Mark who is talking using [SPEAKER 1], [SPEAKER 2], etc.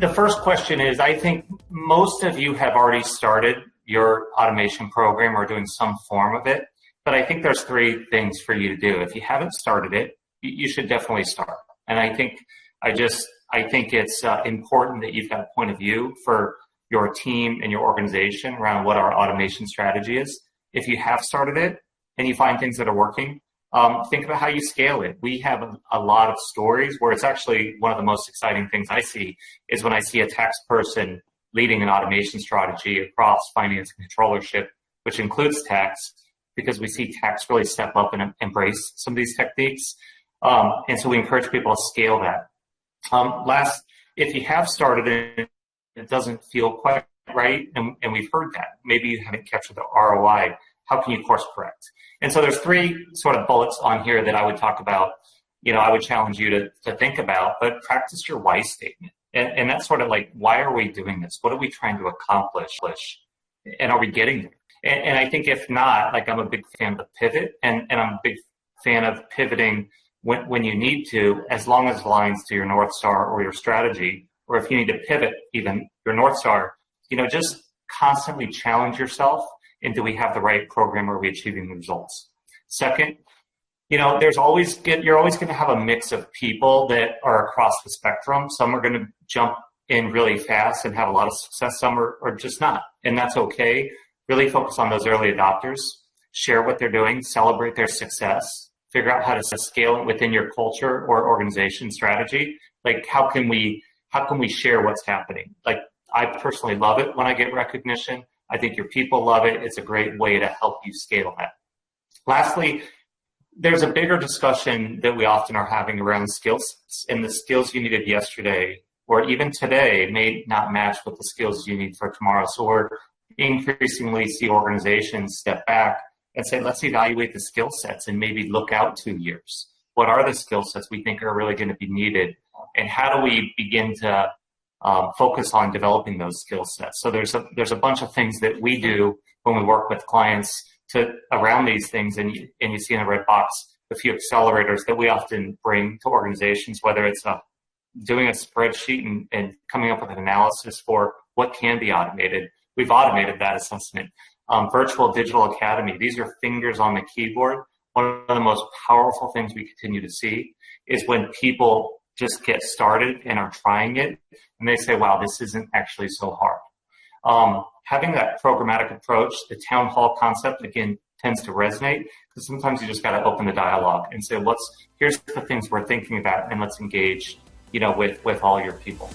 [SPEAKER 1] The first question is, I think most of you have already started your automation program or doing some form of it, but I think there's three things for you to do. If you haven't started it, you should definitely start. And I think it's important that you've got a point of view for your team and your organization around what our automation strategy is. If you have started it and you find things that are working, think about how you scale it. We have a lot of stories where it's actually one of the most exciting things I see is when I see a tax person leading an automation strategy across finance and controllership, which includes tax, because we see tax really step up and embrace some of these techniques. And so we encourage people to scale that. Last, if you have started it, it doesn't feel quite right, and we've heard that. Maybe you haven't captured the ROI. How can you course correct? And so there's three sort of bullets on here that I would talk about, I would challenge you to think about, but practice your why statement. And that's sort of like, why are we doing this? What are we trying to accomplish? And are we getting there? And I think if not, like, I'm a big fan of the pivot, and I'm a big fan of pivoting when you need to, as long as it aligns to your North Star or your strategy, or if you need to pivot even your North Star, just constantly challenge yourself. And do we have the right program? Are we achieving the results? Second, you're always going to have a mix of people that are across the spectrum. Some are going to jump in really fast and have a lot of success. Some are just not. And that's okay. Really focus on those early adopters, share what they're doing, celebrate their success, figure out how to scale it within your culture or organization strategy. Like, how can we share what's happening? Like, I personally love it when I get recognition. I think your people love it. It's a great way to help you scale that. Lastly, there's a bigger discussion that we often are having around skills, and the skills you needed yesterday or even today may not match with the skills you need for tomorrow. So we're increasingly see organizations step back and say, let's evaluate the skill sets and maybe look out 2 years. What are the skill sets we think are really going to be needed? And how do we begin to focus on developing those skill sets? So there's a bunch of things that we do when we work with clients around these things, and you see in the red box a few accelerators that we often bring to organizations, whether it's doing a spreadsheet and coming up with an analysis for what can be automated. We've automated that assessment. Virtual Digital Academy, these are fingers on the keyboard. One of the most powerful things we continue to see is when people just get started and are trying it, and they say, wow, this isn't actually so hard. Having that programmatic approach, the town hall concept, again, tends to resonate, because sometimes you just got to open the dialogue and say, here's the things we're thinking about, and let's engage, with all your people.